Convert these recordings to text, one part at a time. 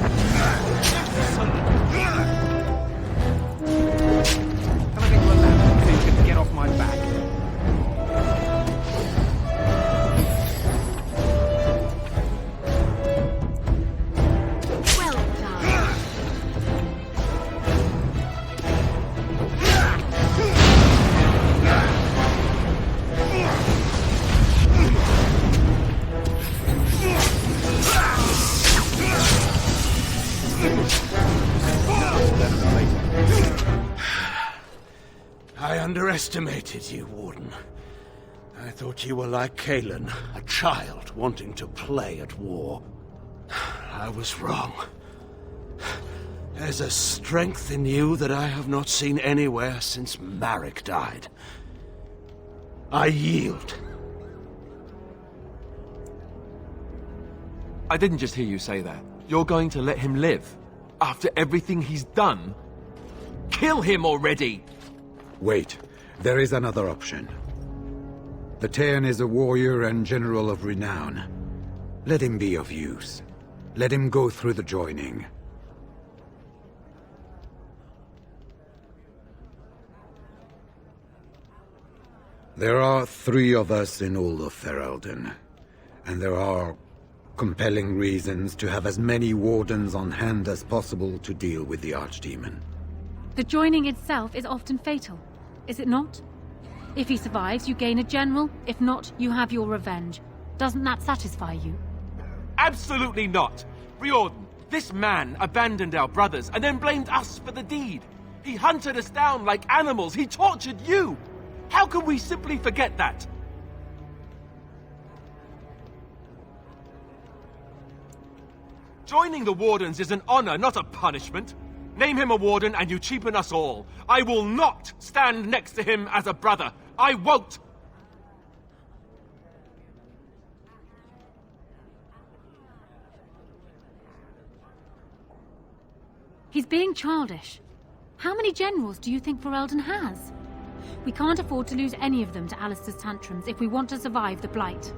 Can I get you a lamp so you can get off my back? Well done. I underestimated you, Warden. I thought you were like Kalen, a child wanting to play at war. I was wrong. There's a strength in you that I have not seen anywhere since Marek died. I yield. I didn't just hear you say that. You're going to let him live? After everything he's done? Kill him already! Wait, there is another option. The Taean is a warrior and general of renown. Let him be of use. Let him go through the joining. There are 3 of us in all of Ferelden, and there are compelling reasons to have as many wardens on hand as possible to deal with the Archdemon. The joining itself is often fatal, is it not? If he survives, you gain a general. If not, you have your revenge. Doesn't that satisfy you? Absolutely not! Riordan, this man abandoned our brothers and then blamed us for the deed. He hunted us down like animals. He tortured you! How can we simply forget that? Joining the Wardens is an honor, not a punishment. Name him a Warden and you cheapen us all. I will not stand next to him as a brother. I won't! He's being childish. How many generals do you think Ferelden has? We can't afford to lose any of them to Alistair's tantrums if we want to survive the Blight.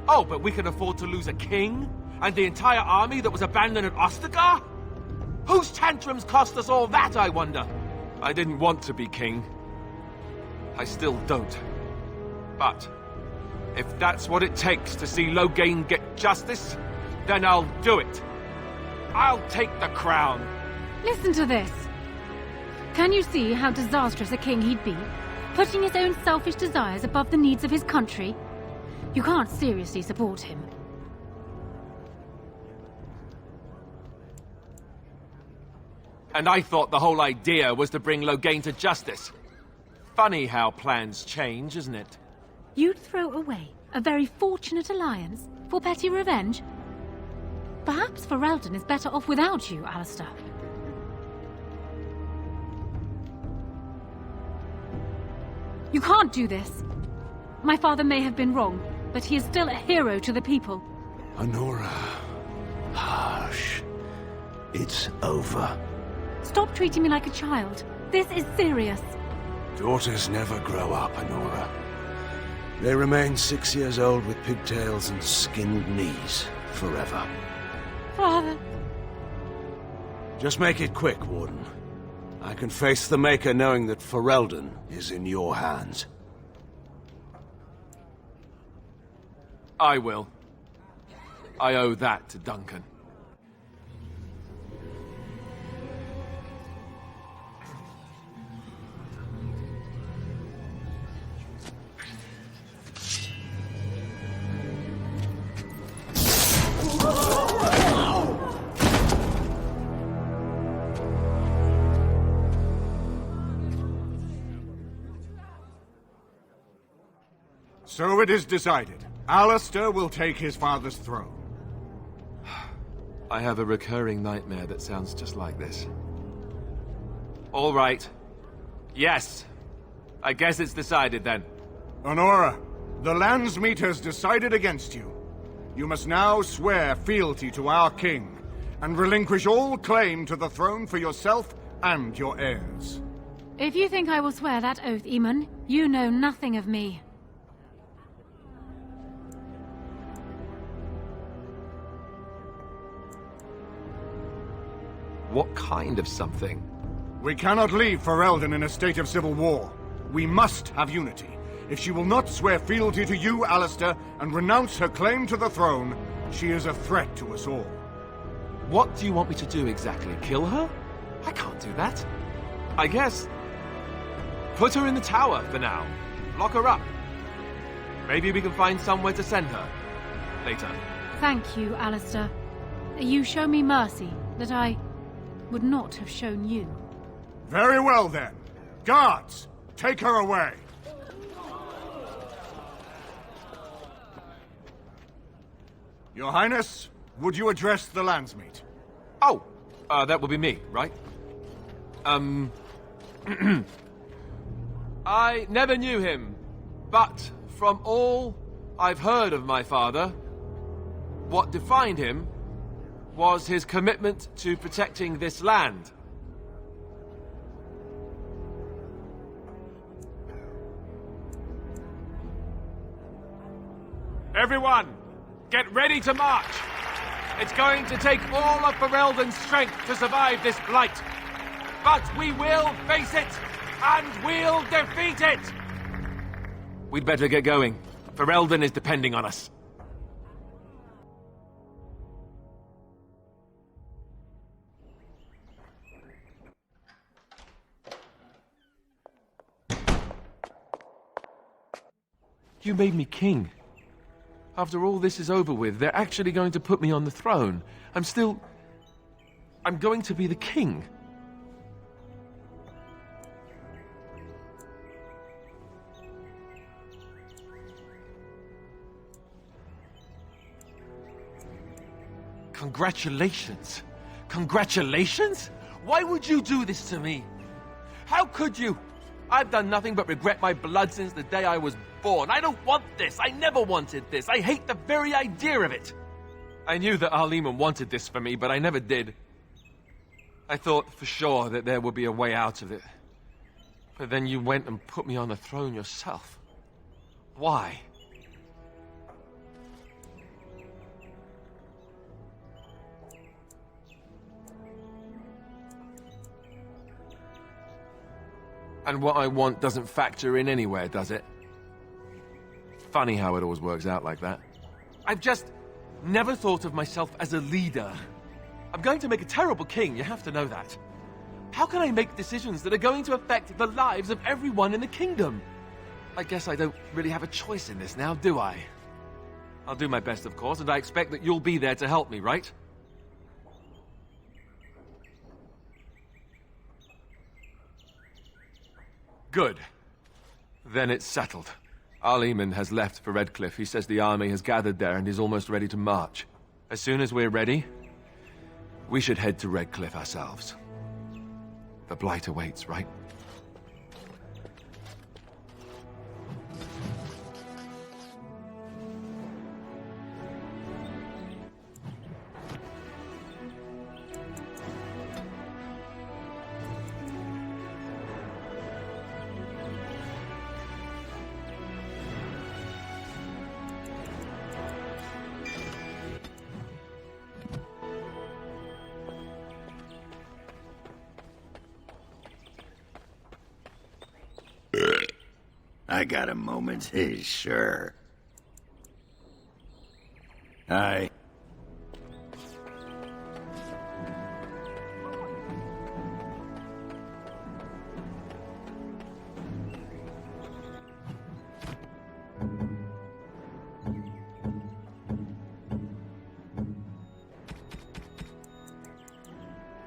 Oh, but we can afford to lose a king? And the entire army that was abandoned at Ostagar? Whose tantrums cost us all that, I wonder? I didn't want to be king. I still don't. But if that's what it takes to see Loghain get justice, then I'll do it. I'll take the crown. Listen to this. Can you see how disastrous a king he'd be? Putting his own selfish desires above the needs of his country? You can't seriously support him. And I thought the whole idea was to bring Loghain to justice. Funny how plans change, isn't it? You'd throw away a very fortunate alliance for petty revenge? Perhaps Ferelden is better off without you, Alistair. You can't do this. My father may have been wrong, but he is still a hero to the people. Honora. Hush. It's over. Stop treating me like a child. This is serious. Daughters never grow up, Honora. They remain 6 years old with pigtails and skinned knees forever. Father. Just make it quick, Warden. I can face the Maker knowing that Ferelden is in your hands. I will. I owe that to Duncan. So it is decided. Alistair will take his father's throne. I have a recurring nightmare that sounds just like this. All right. Yes. I guess it's decided then. Honora, the Landsmeet has decided against you. You must now swear fealty to our king, and relinquish all claim to the throne for yourself and your heirs. If you think I will swear that oath, Eamon, you know nothing of me. What kind of something? We cannot leave Ferelden in a state of civil war. We must have unity. If she will not swear fealty to you, Alistair, and renounce her claim to the throne, she is a threat to us all. What do you want me to do exactly? Kill her? I can't do that. I guess... put her in the tower for now. Lock her up. Maybe we can find somewhere to send her. Later. Thank you, Alistair. You show me mercy that I would not have shown you. Very well, then. Guards, take her away. Your Highness, would you address the Landsmeet? Oh, that would be me, right? I never knew him, but from all I've heard of my father, what defined him was his commitment to protecting this land. Everyone, get ready to march! It's going to take all of Ferelden's strength to survive this blight. But we will face it, and we'll defeat it! We'd better get going. Ferelden is depending on us. You made me king. After all this is over with, they're actually going to put me on the throne. I'm going to be the king. Congratulations. Congratulations? Why would you do this to me? How could you? I've done nothing but regret my blood since the day I was born. I don't want this. I never wanted this. I hate the very idea of it. I knew that Arleman wanted this for me, but I never did. I thought for sure that there would be a way out of it. But then you went and put me on the throne yourself. Why? And what I want doesn't factor in anywhere, does it? Funny how it always works out like that. I've just never thought of myself as a leader. I'm going to make a terrible king, you have to know that. How can I make decisions that are going to affect the lives of everyone in the kingdom? I guess I don't really have a choice in this now, do I? I'll do my best, of course, and I expect that you'll be there to help me, right? Good. Then it's settled. Arleman has left for Redcliffe. He says the army has gathered there and is almost ready to march. As soon as we're ready, we should head to Redcliffe ourselves. The Blight awaits, right? I got a moment, sure. Aye.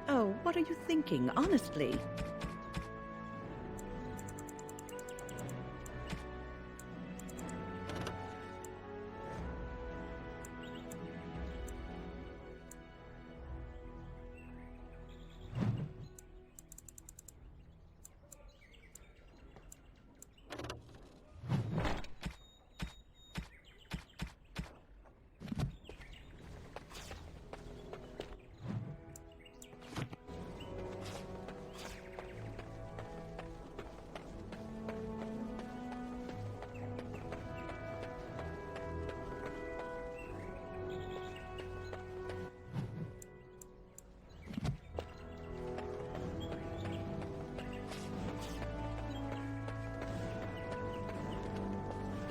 Oh, what are you thinking, honestly?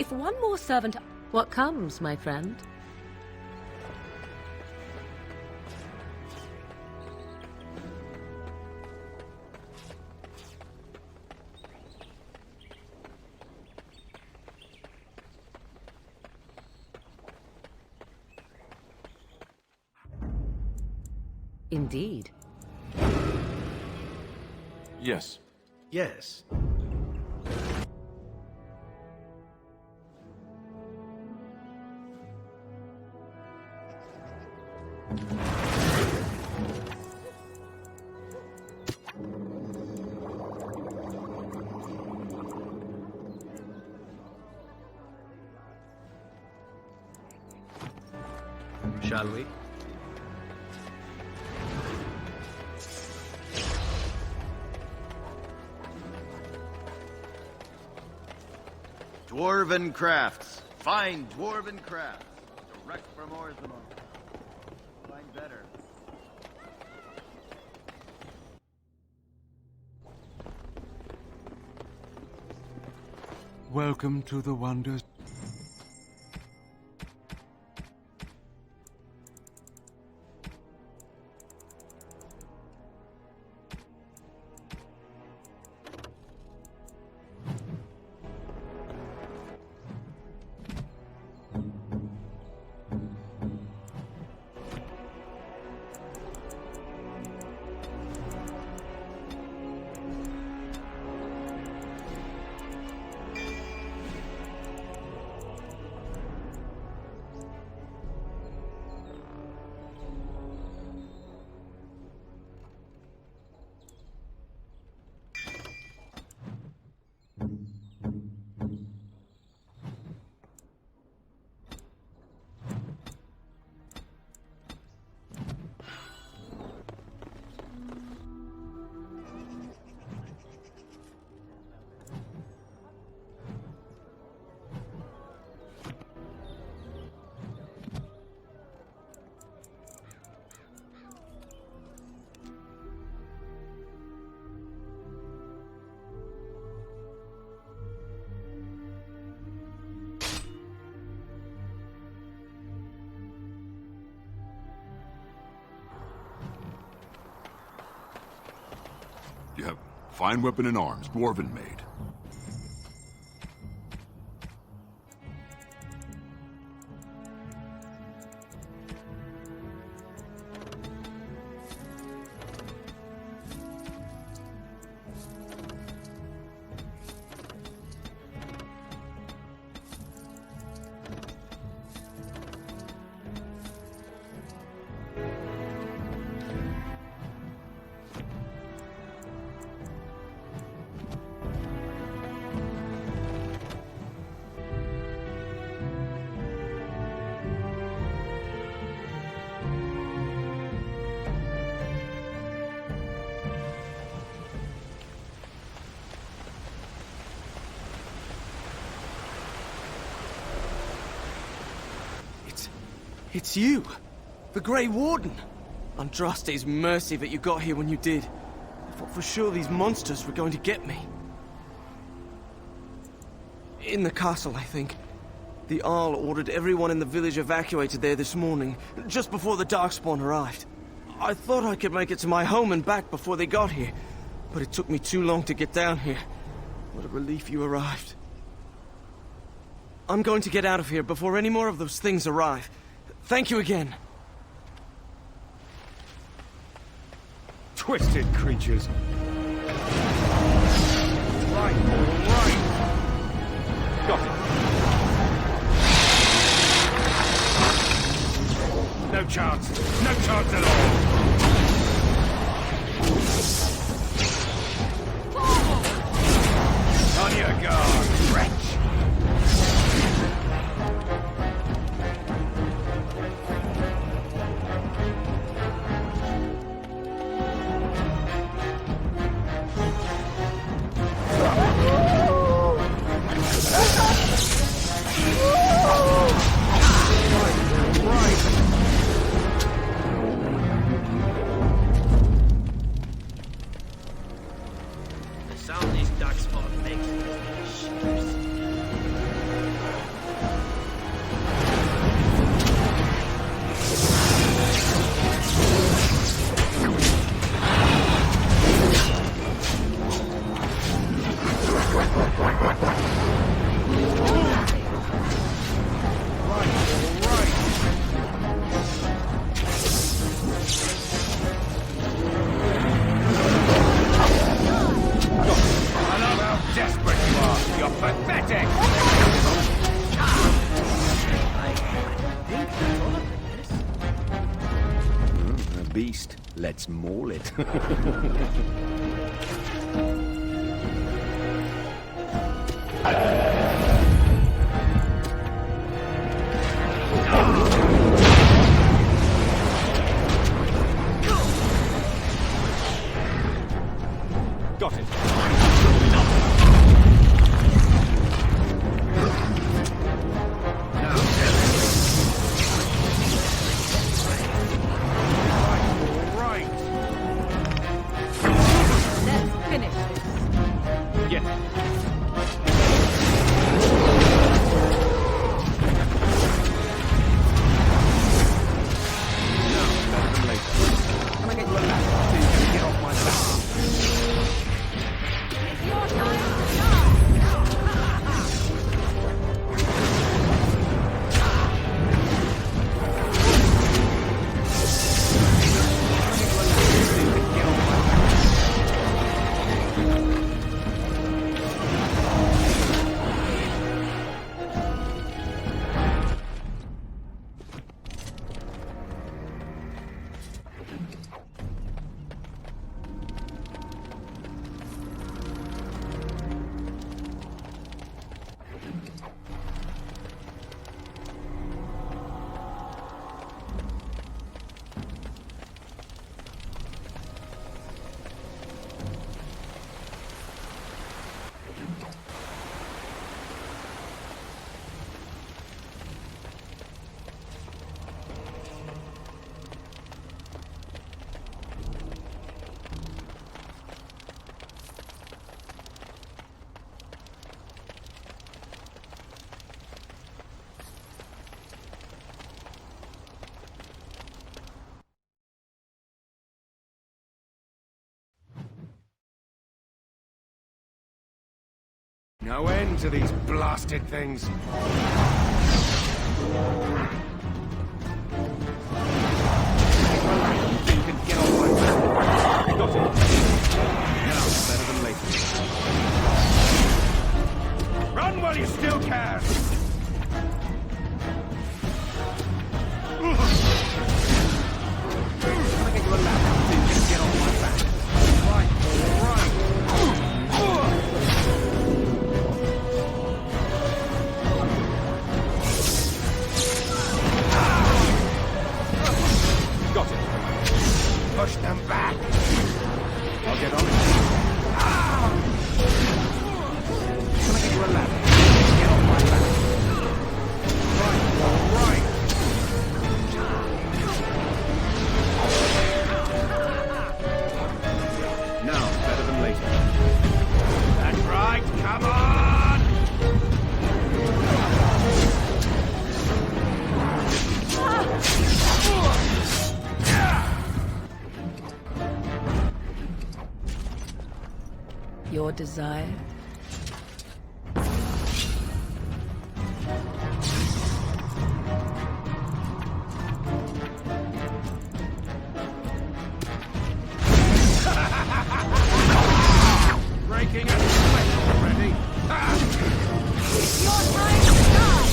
If one more servant... What comes, my friend? Indeed. Yes. Yes. Shall we? Dwarven crafts. Fine dwarven crafts. Direct from Orzammar. Find better. Welcome to the wonders. Yep. Fine weapon and arms, dwarven made. It's you! The Grey Warden! Andraste's mercy that you got here when you did. I thought for sure these monsters were going to get me. In the castle, I think. The Arl ordered everyone in the village evacuated there this morning, just before the Darkspawn arrived. I thought I could make it to my home and back before they got here, but it took me too long to get down here. What a relief you arrived. I'm going to get out of here before any more of those things arrive. Thank you again. Twisted creatures. Right. Got it. No chance. No chance at all. On your guard, wretch. beast. Let's maul it. Got it. Let's finish this. Yes. No end to these blasted things. Run while you still can! Push them back! I'll get on it. Can I get you a ladder? Get on my back. Right. Now, better than later. That's right, come on! Your desire? Breaking a sweat already. It's your time to die!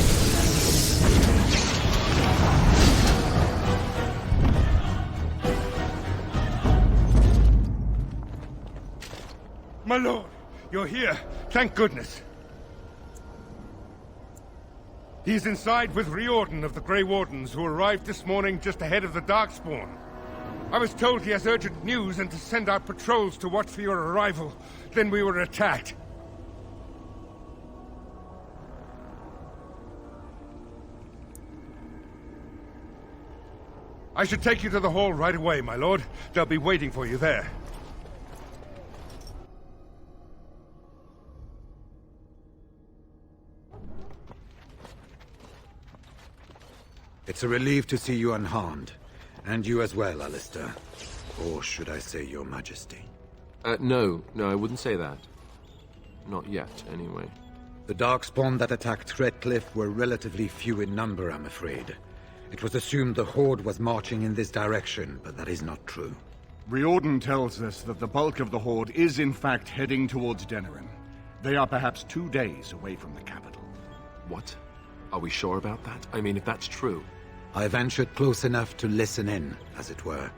My lord, you're here. Thank goodness. He's inside with Riordan of the Grey Wardens, who arrived this morning just ahead of the Darkspawn. I was told he has urgent news and to send out patrols to watch for your arrival. Then we were attacked. I should take you to the hall right away, my lord. They'll be waiting for you there. It's a relief to see you unharmed. And you as well, Alistair. Or should I say your majesty? No, I wouldn't say that. Not yet, anyway. The Darkspawn that attacked Redcliffe were relatively few in number, I'm afraid. It was assumed the Horde was marching in this direction, but that is not true. Riordan tells us that the bulk of the Horde is in fact heading towards Denerim. They are perhaps 2 days away from the capital. What? Are we sure about that? I mean, if that's true... I ventured close enough to listen in, as it were.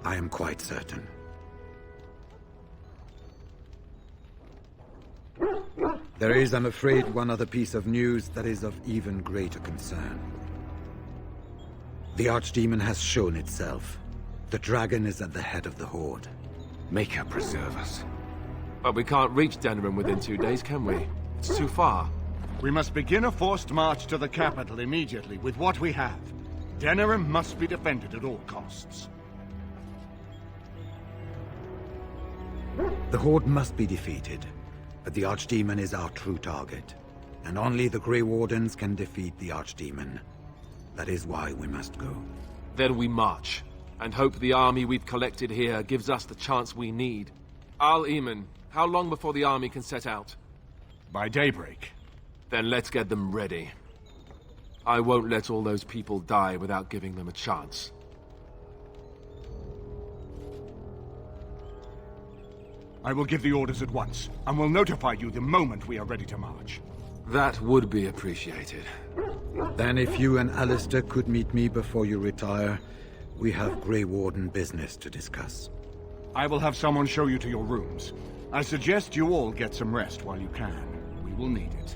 I am quite certain. There is, I'm afraid, one other piece of news that is of even greater concern. The Archdemon has shown itself. The dragon is at the head of the Horde. Make her preserve us. But we can't reach Denerim within 2 days, can we? It's too far. We must begin a forced march to the capital immediately with what we have. Denerim must be defended at all costs. The Horde must be defeated, but the Archdemon is our true target. And only the Grey Wardens can defeat the Archdemon. That is why we must go. Then we march, and hope the army we've collected here gives us the chance we need. Al-Eamon, how long before the army can set out? By daybreak. Then let's get them ready. I won't let all those people die without giving them a chance. I will give the orders at once, and will notify you the moment we are ready to march. That would be appreciated. Then if you and Alistair could meet me before you retire, we have Grey Warden business to discuss. I will have someone show you to your rooms. I suggest you all get some rest while you can. We will need it.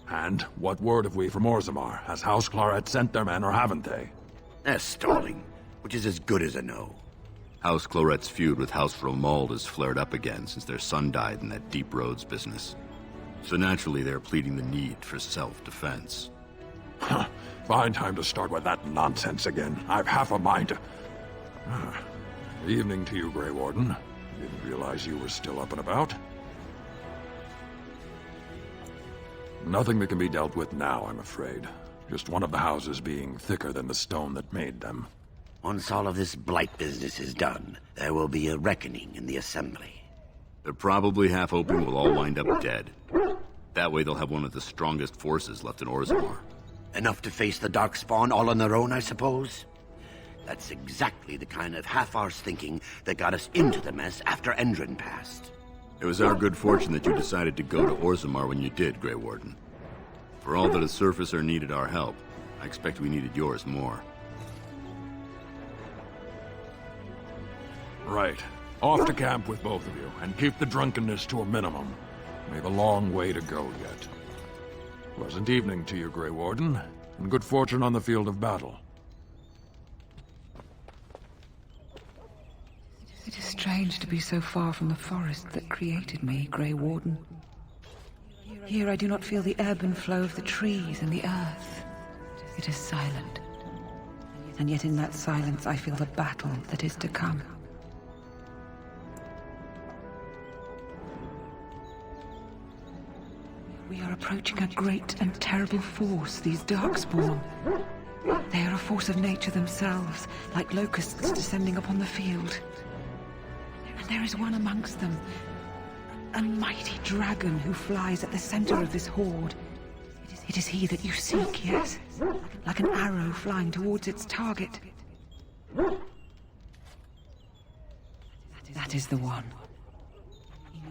And what word have we from Orzammar? Has House Claret sent their men, or haven't they? They're stalling, which is as good as a no. House Claret's feud with House Romald has flared up again since their son died in that Deep Roads business. So naturally they're pleading the need for self-defense. Fine time to start with that nonsense again. I've half a mind to... Evening to you, Grey Warden. Didn't realize you were still up and about. Nothing that can be dealt with now, I'm afraid. Just one of the houses being thicker than the stone that made them. Once all of this blight business is done, there will be a reckoning in the Assembly. They're probably half open will all wind up dead. That way they'll have one of the strongest forces left in Orzammar. Enough to face the Darkspawn all on their own, I suppose? That's exactly the kind of half-arsed thinking that got us into the mess after Endrin passed. It was our good fortune that you decided to go to Orzammar when you did, Grey Warden. For all that a surfacer needed our help, I expect we needed yours more. Right. Off to camp with both of you, and keep the drunkenness to a minimum. We've a long way to go yet. Pleasant evening to you, Grey Warden, and good fortune on the field of battle. It is strange to be so far from the forest that created me, Grey Warden. Here I do not feel the ebb and flow of the trees and the earth. It is silent. And yet in that silence I feel the battle that is to come. We are approaching a great and terrible force, these Darkspawn. They are a force of nature themselves, like locusts descending upon the field. And there is one amongst them, a mighty dragon who flies at the center of this horde. It is he that you seek, yes? Like an arrow flying towards its target. That is the one.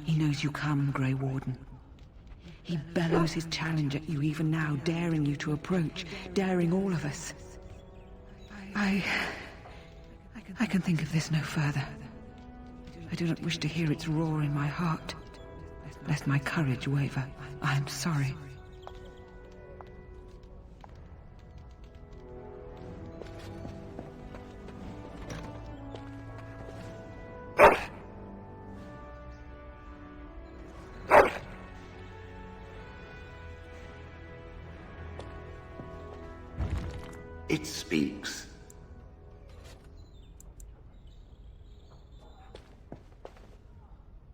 He knows you come, Grey Warden. He bellows his challenge at you even now, daring you to approach, daring all of us. I can think of this no further. I do not wish to hear its roar in my heart, lest my courage waver. I am sorry. It speaks.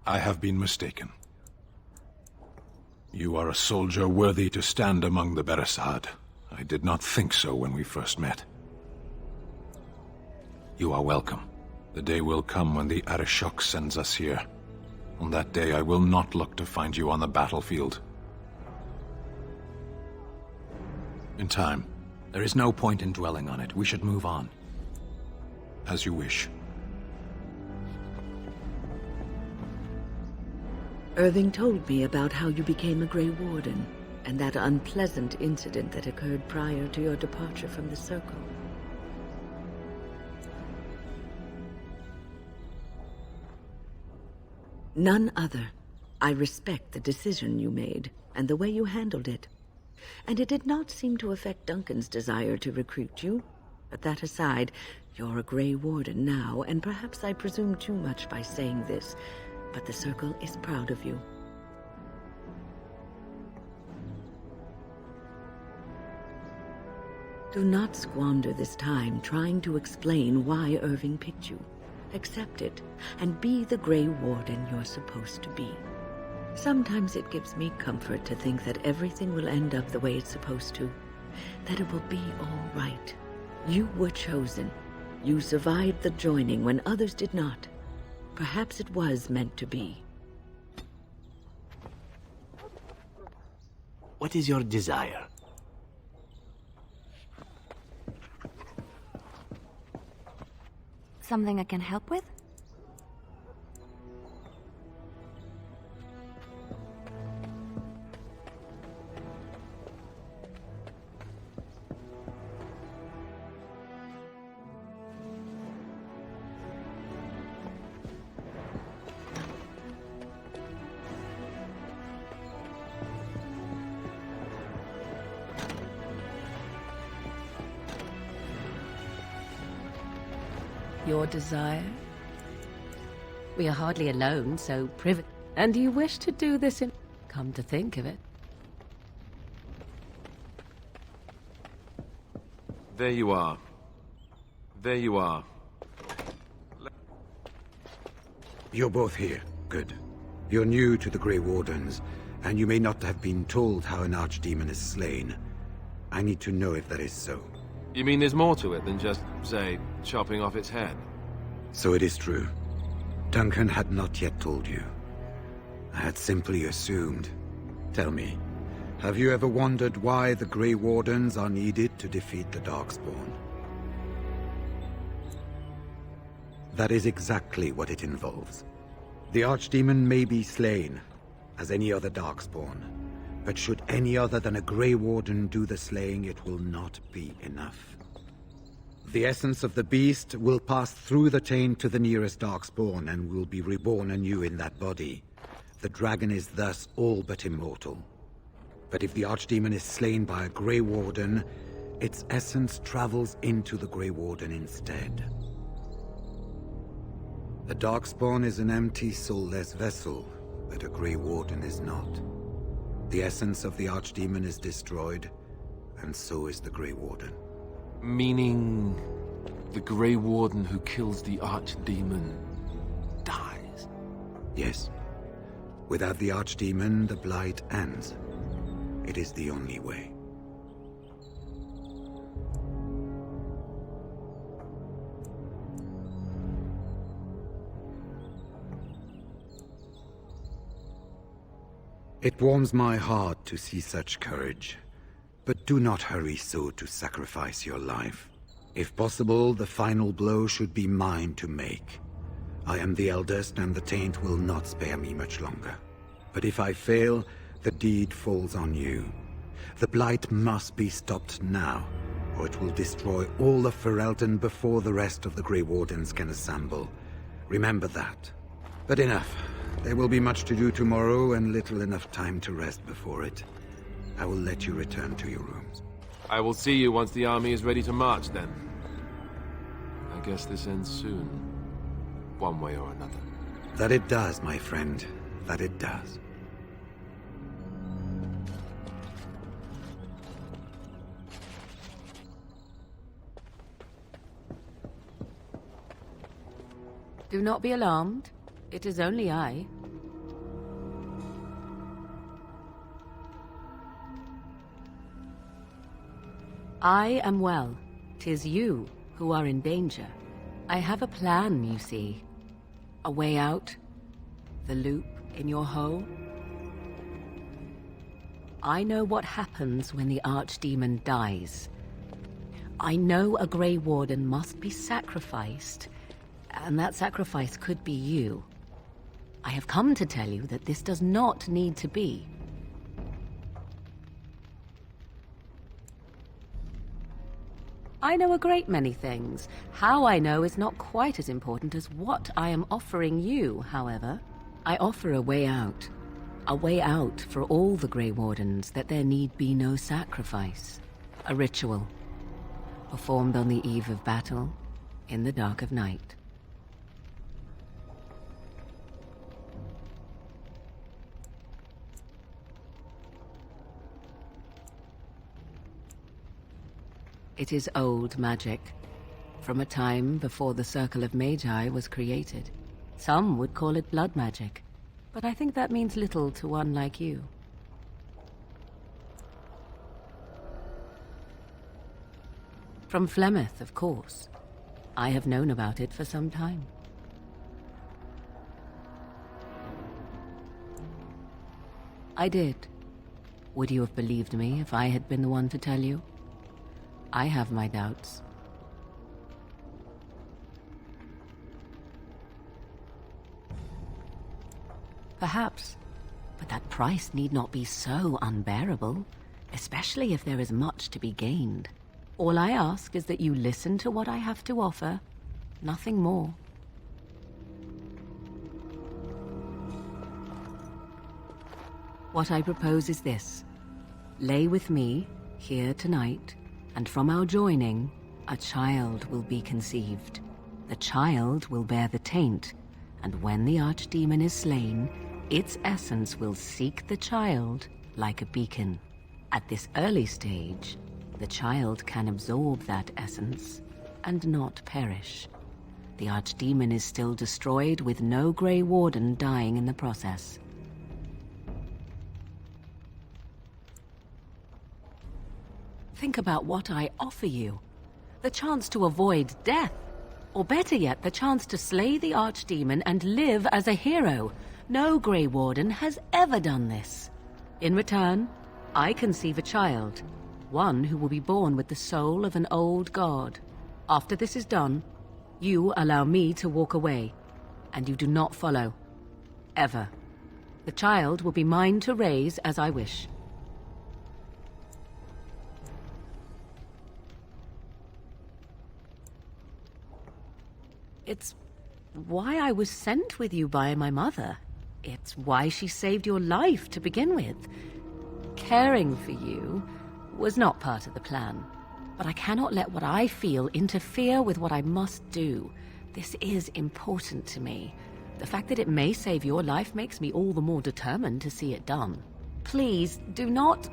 I have been mistaken. You are a soldier worthy to stand among the Beresad. I did not think so when we first met. You are welcome. The day will come when the Arishok sends us here. On that day I will not look to find you on the battlefield. In time. There is no point in dwelling on it. We should move on. As you wish. Irving told me about how you became a Grey Warden, and that unpleasant incident that occurred prior to your departure from the Circle. None other. I respect the decision you made, and the way you handled it. And it did not seem to affect Duncan's desire to recruit you. But that aside, you're a Grey Warden now, and perhaps I presume too much by saying this, but the Circle is proud of you. Do not squander this time trying to explain why Irving picked you. Accept it, and be the Grey Warden you're supposed to be. Sometimes it gives me comfort to think that everything will end up the way it's supposed to. That it will be all right. You were chosen. You survived the joining when others did not. Perhaps it was meant to be. What is your desire? Something I can help with? Your desire? We are hardly alone, so private. And you wish to do this in... Come to think of it. There you are. There you are. You're both here. Good. You're new to the Grey Wardens, and you may not have been told how an archdemon is slain. I need to know if that is so. You mean there's more to it than just, say, chopping off its head? So it is true. Duncan had not yet told you. I had simply assumed. Tell me, have you ever wondered why the Grey Wardens are needed to defeat the Darkspawn? That is exactly what it involves. The Archdemon may be slain, as any other Darkspawn, but should any other than a Grey Warden do the slaying, it will not be enough. The essence of the beast will pass through the taint to the nearest Darkspawn and will be reborn anew in that body. The dragon is thus all but immortal. But if the Archdemon is slain by a Grey Warden, its essence travels into the Grey Warden instead. A Darkspawn is an empty, soulless vessel, but a Grey Warden is not. The essence of the Archdemon is destroyed, and so is the Grey Warden. Meaning the Grey Warden who kills the Archdemon dies? Yes. Without the Archdemon, the Blight ends. It is the only way. It warms my heart to see such courage, but do not hurry so to sacrifice your life. If possible, the final blow should be mine to make. I am the eldest, and the taint will not spare me much longer. But if I fail, the deed falls on you. The Blight must be stopped now, or it will destroy all of Ferelden before the rest of the Grey Wardens can assemble. Remember that. But enough. There will be much to do tomorrow, and little enough time to rest before it. I will let you return to your rooms. I will see you once the army is ready to march, then. I guess this ends soon. One way or another. That it does, my friend. That it does. Do not be alarmed. It is only I. I am well. 'Tis you who are in danger. I have a plan, you see. A way out. The loop in your hole. I know what happens when the Archdemon dies. I know a Grey Warden must be sacrificed, and that sacrifice could be you. I have come to tell you that this does not need to be. I know a great many things. How I know is not quite as important as what I am offering you, however. I offer a way out. A way out for all the Grey Wardens, that there need be no sacrifice. A ritual, performed on the eve of battle, in the dark of night. It is old magic, from a time before the Circle of Magi was created. Some would call it blood magic, but I think that means little to one like you. From Flemeth, of course. I have known about it for some time. I did. Would you have believed me if I had been the one to tell you? I have my doubts. Perhaps, but that price need not be so unbearable, especially if there is much to be gained. All I ask is that you listen to what I have to offer, nothing more. What I propose is this. Lay with me, here tonight, and from our joining, a child will be conceived. The child will bear the taint, and when the archdemon is slain, its essence will seek the child like a beacon. At this early stage, the child can absorb that essence and not perish. The archdemon is still destroyed with no Grey Warden dying in the process. Think about what I offer you. The chance to avoid death. Or better yet, the chance to slay the archdemon and live as a hero. No Grey Warden has ever done this. In return, I conceive a child. One who will be born with the soul of an old god. After this is done, you allow me to walk away. And you do not follow. Ever. The child will be mine to raise as I wish. It's why I was sent with you by my mother. It's why she saved your life to begin with. Caring for you was not part of the plan, but I cannot let what I feel interfere with what I must do. This is important to me. The fact that it may save your life makes me all the more determined to see it done. Please, do not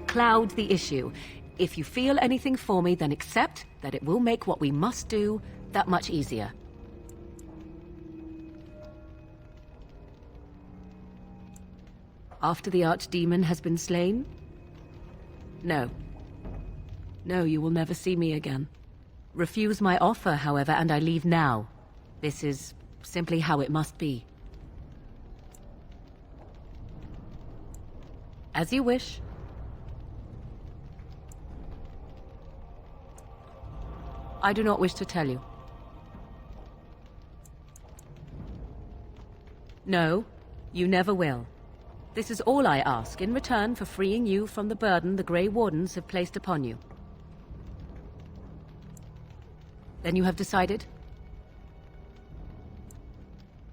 cloud the issue. If you feel anything for me, then accept that it will make what we must do that much easier. After the archdemon has been slain? No. No, you will never see me again. Refuse my offer, however, and I leave now. This is simply how it must be. As you wish. I do not wish to tell you. No, you never will. This is all I ask in return for freeing you from the burden the Grey Wardens have placed upon you. Then you have decided?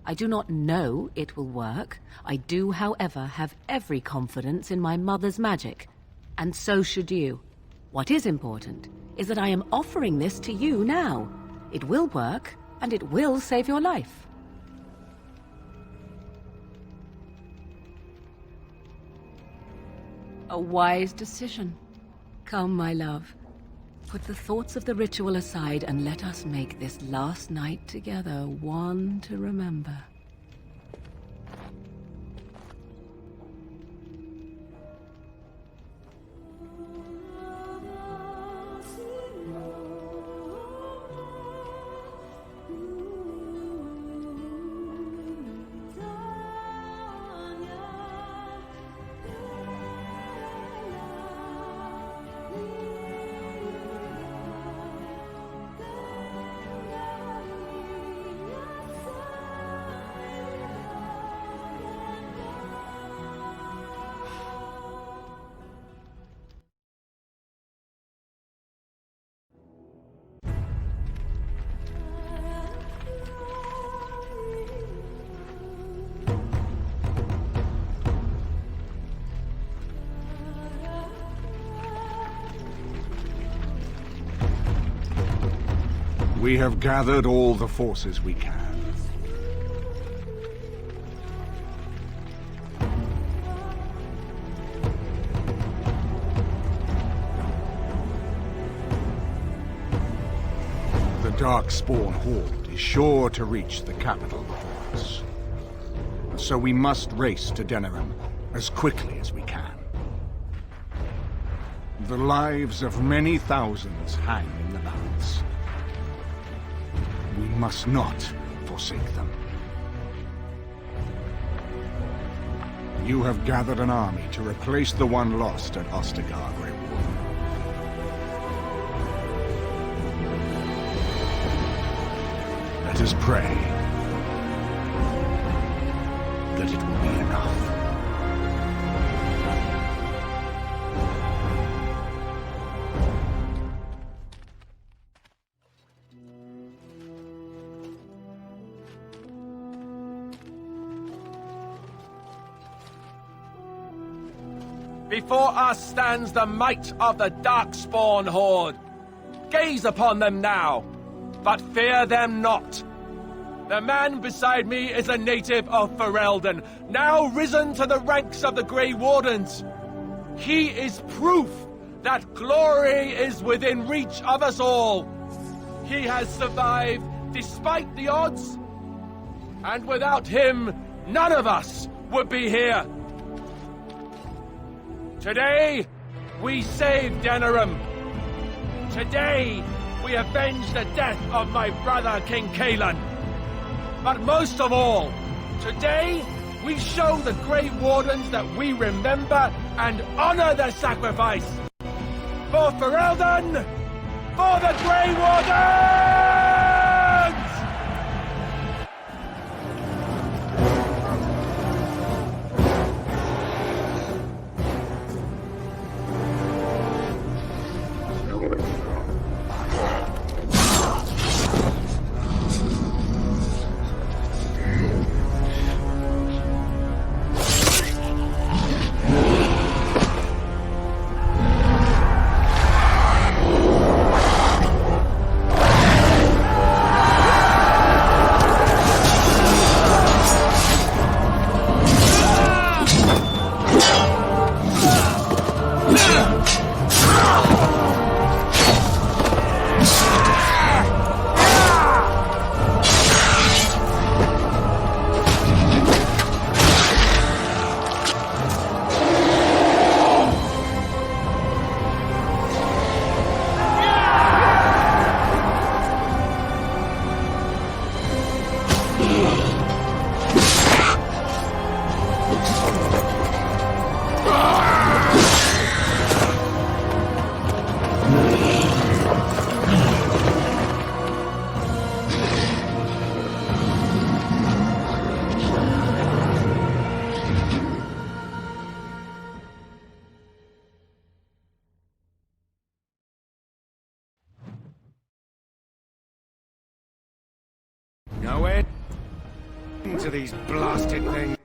I do not know it will work. I do, however, have every confidence in my mother's magic. And so should you. What is important is that I am offering this to you now. It will work, and it will save your life. A wise decision. Come, my love. Put the thoughts of the ritual aside and let us make this last night together one to remember. We have gathered all the forces we can. The Darkspawn Horde is sure to reach the capital before us. So we must race to Denerim as quickly as we can. The lives of many thousands hang in the balance. We must not forsake them. You have gathered an army to replace the one lost at Ostagar, Grey Warden. Let us pray that it will be enough. Before us stands the might of the Darkspawn Horde. Gaze upon them now, but fear them not. The man beside me is a native of Ferelden, now risen to the ranks of the Grey Wardens. He is proof that glory is within reach of us all. He has survived despite the odds, and without him, none of us would be here. Today, we save Denerim. Today, we avenge the death of my brother, King Kaelan. But most of all, today, we show the Grey Wardens that we remember and honor their sacrifice. For Ferelden, for the Grey Wardens! No end to these blasted things.